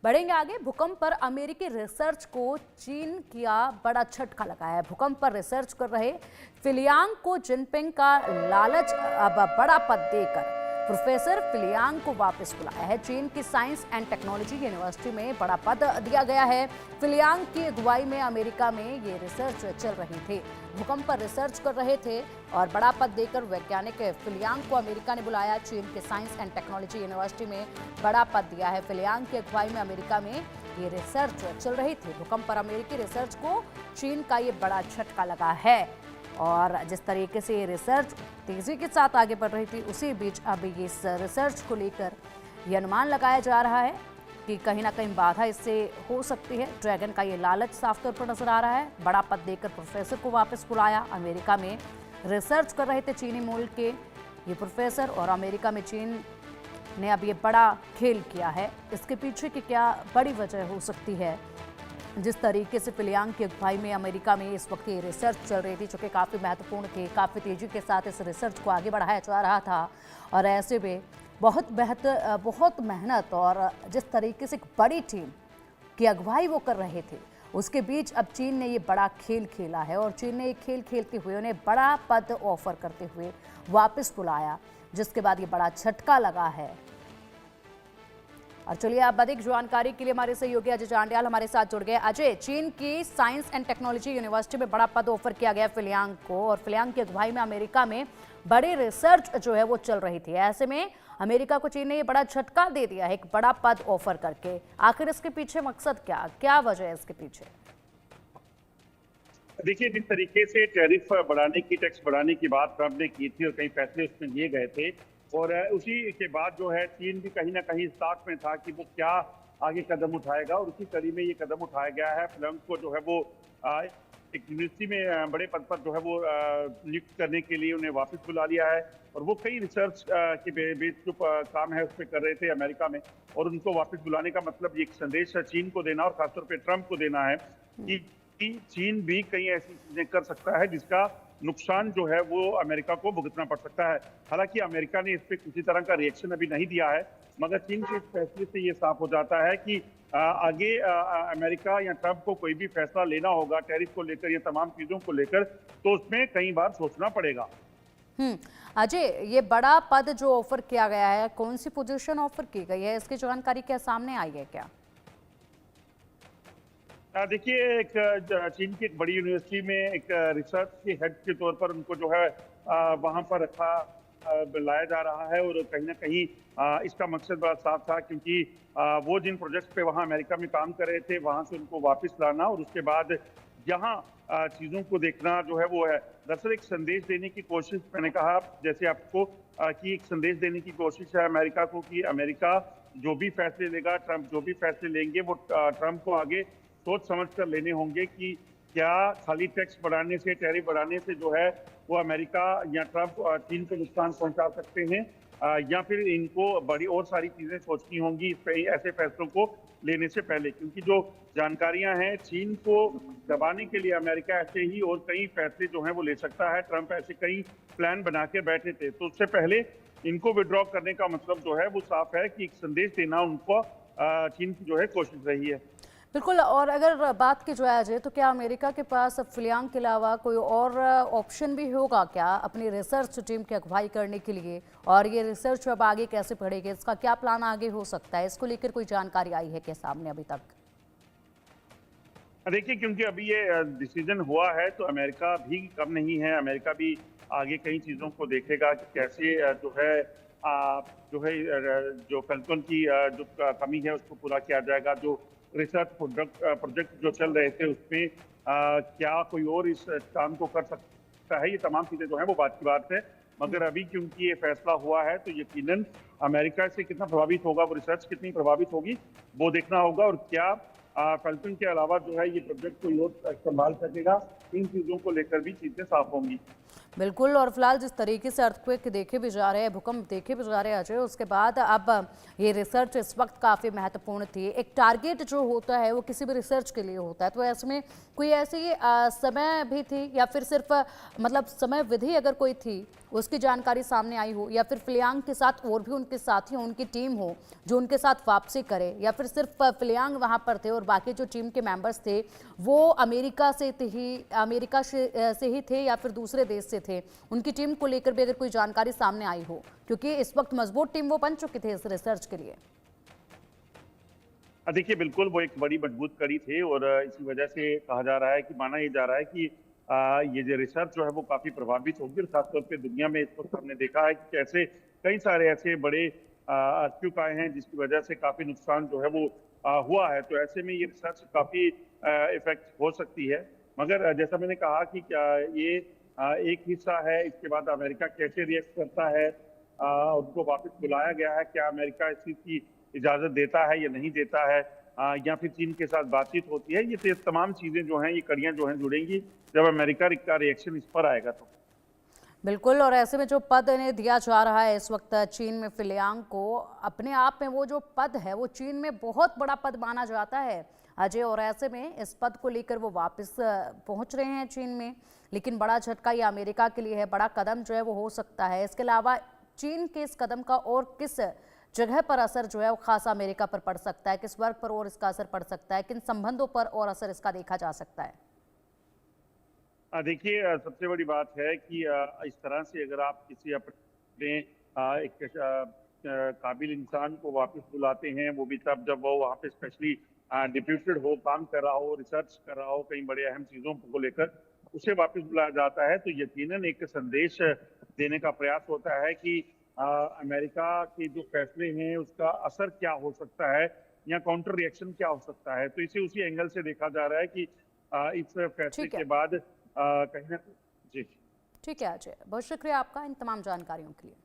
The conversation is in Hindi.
बढ़ेंगे आगे। भूकंप पर अमेरिकी रिसर्च को चीन किया बड़ा झटका लगा है। भूकंप पर रिसर्च कर रहे फिलियांग को जिनपिंग का लालच अब बड़ा पद देकर प्रोफेसर फिलियांग को वापस बुलाया है। चीन की साइंस एंड टेक्नोलॉजी यूनिवर्सिटी में बड़ा पद दिया गया है। फिलियांग की अगुवाई में अमेरिका में ये रिसर्च चल रही थी। भूकंप पर रिसर्च कर रहे थे और बड़ा पद देकर वैज्ञानिक फिलियांग को अमेरिका ने बुलाया। चीन के साइंस एंड टेक्नोलॉजी यूनिवर्सिटी में बड़ा पद दिया है। फिलियांग की अगुवाई में अमेरिका में ये रिसर्च चल रही थी। भूकंप पर अमेरिकी रिसर्च को चीन का ये बड़ा झटका लगा है और जिस तरीके से ये रिसर्च तेजी के साथ आगे बढ़ रही थी, उसी बीच अब इस रिसर्च को लेकर ये अनुमान लगाया जा रहा है कि कहीं ना कहीं बाधा इससे हो सकती है। ड्रैगन का ये लालच साफ तौर पर नजर आ रहा है। बड़ा पद देकर प्रोफेसर को वापस बुलाया। अमेरिका में रिसर्च कर रहे थे चीनी मूल के ये प्रोफेसर और अमेरिका में चीन ने अब ये बड़ा खेल किया है। इसके पीछे की क्या बड़ी वजह हो सकती है? जिस तरीके से फिलियांग की अगुवाई में अमेरिका में इस वक्त ये रिसर्च चल रही थी, जो कि काफ़ी महत्वपूर्ण थी, काफ़ी तेजी के साथ इस रिसर्च को आगे बढ़ाया जा रहा था और ऐसे में बहुत मेहनत और जिस तरीके से एक बड़ी टीम की अगुवाई वो कर रहे थे, उसके बीच अब चीन ने ये बड़ा खेल खेला है और चीन ने ये खेल खेलते हुए उन्हें बड़ा पद ऑफर करते हुए वापस बुलाया, जिसके बाद ये बड़ा झटका लगा है। और चलिए अब अधिक जानकारी के लिए हमारे सहयोगी अजय जांडियाल हमारे साथ जुड़ गए। अजय, चीन की साइंस एंड टेक्नोलॉजी यूनिवर्सिटी में बड़ा पद ऑफर किया गया फिलियांग को और फिलियांग की अगुवाई में अमेरिका में बड़ी रिसर्च जो है वो चल रही थी। ऐसे में अमेरिका को चीन ने ये बड़ा झटका दे दिया है एक बड़ा पद ऑफर करके। आखिर इसके पीछे मकसद क्या वजह है इसके पीछे? देखिए, जिस तरीके से टैरिफ बढ़ाने की, टैक्स बढ़ाने की बात ट्रम्प ने की थी और कई फैसले उसमें लिए गए थे और उसी के बाद जो है चीन भी कहीं ना कहीं इस ताक में था कि वो क्या आगे कदम उठाएगा और उसी कड़ी में ये कदम उठाया गया है। फिलियांग को जो है वो एक यूनिवर्सिटी में बड़े पद पर जो है वो नियुक्त करने के लिए उन्हें वापस बुला लिया है और वो कई रिसर्च के बेस जो काम है उस पर कर रहे थे अमेरिका में और उनको वापस बुलाने का मतलब ये एक संदेश है चीन को देना और खासतौर पर ट्रम्प को देना है कि चीन भी कई ऐसी चीजें कर सकता है जिसका नुकसान जो है वो अमेरिका को भुगतना पड़ सकता है। हालांकि अमेरिका ने इस पे किसी तरह का रिएक्शन अभी नहीं दिया है, मगर चीन के इस फैसले से ये साफ हो जाता है कि आगे अमेरिका या ट्रम्प को कोई भी फैसला लेना होगा टैरिफ को लेकर या तमाम चीजों को लेकर, तो उसमें कई बार सोचना पड़ेगा। अजय, ये बड़ा पद जो ऑफर किया गया है, कौन सी पोजीशन ऑफर की गई है, इसकी जानकारी क्या सामने आई है क्या? देखिए, एक चीन की एक बड़ी यूनिवर्सिटी में एक रिसर्च के हेड के तौर पर उनको जो है वहां पर लाया जा रहा है और कहीं ना कहीं इसका मकसद बड़ा साफ था क्योंकि वो जिन प्रोजेक्ट्स पे वहां अमेरिका में काम कर रहे थे वहां से उनको वापस लाना और उसके बाद यहाँ चीज़ों को देखना जो है वो है। दरअसल एक संदेश देने की कोशिश, मैंने कहा जैसे आपको कि एक संदेश देने की कोशिश है अमेरिका को कि अमेरिका जो भी फैसले लेगा, ट्रम्प जो भी फैसले लेंगे वो ट्रम्प को आगे सोच समझ कर लेने होंगे कि क्या खाली टैक्स बढ़ाने से, टैरिफ बढ़ाने से जो है वो अमेरिका या ट्रम्प चीन को नुकसान पहुंचा सकते हैं या फिर इनको बड़ी और सारी चीजें सोचनी होंगी ऐसे फैसलों को लेने से पहले, क्योंकि जो जानकारियां हैं चीन को दबाने के लिए अमेरिका ऐसे ही और कई फैसले जो हैं वो ले सकता है। ट्रम्प ऐसे कई प्लान बना के बैठे थे, तो उससे पहले इनको विड्रॉ करने का मतलब जो है वो साफ है कि एक संदेश देना उनको चीन की जो है कोशिश रही है। बिल्कुल। और अगर बात की जाए अजय, तो क्या अमेरिका के पास फिलियांग के अलावा कोई और ऑप्शन भी होगा क्या अपनी रिसर्च टीम की अगुवाई करने के लिए? और ये रिसर्च अब आगे कैसे बढ़ेगी, इसका क्या प्लान आगे हो सकता है? इसको लेकर कोई जानकारी आई है क्या सामने अभी तक? देखिए, क्योंकि अभी ये डिसीजन हुआ है तो अमेरिका भी कम नहीं है। अमेरिका भी आगे कई चीज़ों को देखेगा कि कैसे जो फल्कन की जो कमी है उसको पूरा किया जाएगा। जो रिसर्च प्रोजेक्ट जो चल रहे थे उसमें क्या कोई और इस काम को कर सकता है, ये तमाम चीजें जो है वो बात की बात है। मगर अभी क्योंकि ये फैसला हुआ है तो यकीनन अमेरिका से कितना प्रभावित होगा, वो रिसर्च कितनी प्रभावित होगी वो देखना होगा और क्या फल्कन के अलावा जो है ये प्रोजेक्ट कोई और संभाल सकेगा, इन चीजों को लेकर भी चीजें साफ होंगी। बिल्कुल। और फिलहाल जिस तरीके से अर्थक्वेक देखे भी जा रहे हैं, भूकंप देखे भी जा रहे हैं अजय, उसके बाद अब ये रिसर्च इस वक्त काफ़ी महत्वपूर्ण थी। एक टारगेट जो होता है वो किसी भी रिसर्च के लिए होता है, तो ऐसे में कोई ऐसी समय भी थी या फिर सिर्फ मतलब समय विधि अगर कोई थी उसकी जानकारी सामने आई हो, या फिर फिलियांग के साथ और भी उनके साथी हो, उनकी टीम हो जो उनके साथ वापसी करे, या फिर सिर्फ फिलियांग वहां पर थे और बाकी जो टीम के मेंबर्स थे वो अमेरिका से ही थे या फिर दूसरे देश से थे, उनकी टीम को लेकर भी अगर कोई जानकारी सामने आई हो, क्योंकि इस वक्त मजबूत टीम वो बन चुके थे इस रिसर्च के लिए। देखिए, बिल्कुल वो एक बड़ी मजबूत कड़ी थे और इसी वजह से कहा जा रहा है कि माना ये जा रहा है कि ये जो रिसर्च जो है वो काफी प्रभावित होगी और खासतौर पे दुनिया में इस वक्त हमने देखा है कि कैसे कई सारे ऐसे बड़े अर्थक्वेक आए हैं जिसकी वजह से काफी नुकसान जो है वो हुआ है। तो ऐसे में ये रिसर्च काफी इफेक्ट हो सकती है, मगर जैसा मैंने कहा कि क्या ये एक हिस्सा है। इसके बाद अमेरिका कैसे रिएक्ट करता है, उनको वापस बुलाया गया है, क्या अमेरिका इस चीज की इजाजत देता है या नहीं देता है, या फिर चीन के साथ बातचीत होती है, ये तमाम चीजें जो हैं, ये कड़ियां जो हैं जुड़ेंगी जब अमेरिका का रिएक्शन इस पर आएगा। तो बिल्कुल, और ऐसे में जो पद इन्हें दिया जा रहा है इस वक्त चीन में फिलियांग को, अपने आप में वो जो पद है वो चीन में बहुत बड़ा पद माना जाता है अजय, और ऐसे में इस पद को लेकर वो वापस पहुंच रहे हैं चीन में। लेकिन बड़ा झटका ये अमेरिका के लिए है, बड़ा कदम जो है वो हो सकता है। इसके अलावा चीन के इस कदम का और किस जगह पर असर जो है वो खासा अमेरिका पर पड़ सकता है, किस वर्ग पर और इसका असर पड़ सकता है, किन संबंधों पर और असर इसका देखा जा सकता है? देखिए, सबसे बड़ी बात है कि इस तरह से अगर आप किसी अपने एक काबिल इंसान को वापस बुलाते हैं, वो भी तब जब वो वहाँ पे स्पेशली डिप्यूटेड हो, काम कर रहा हो, रिसर्च कर रहा हो कई बड़े अहम चीजों को लेकर, उसे वापस बुलाया जाता है, तो यकीनन एक संदेश देने का प्रयास होता है कि अमेरिका के जो फैसले हैं उसका असर क्या हो सकता है या काउंटर रिएक्शन क्या हो सकता है। तो इसे उसी एंगल से देखा जा रहा है कि इस फैसले ठीक है, के बाद कहीं ना। जी ठीक है अजय, बहुत शुक्रिया आपका इन तमाम जानकारियों के लिए।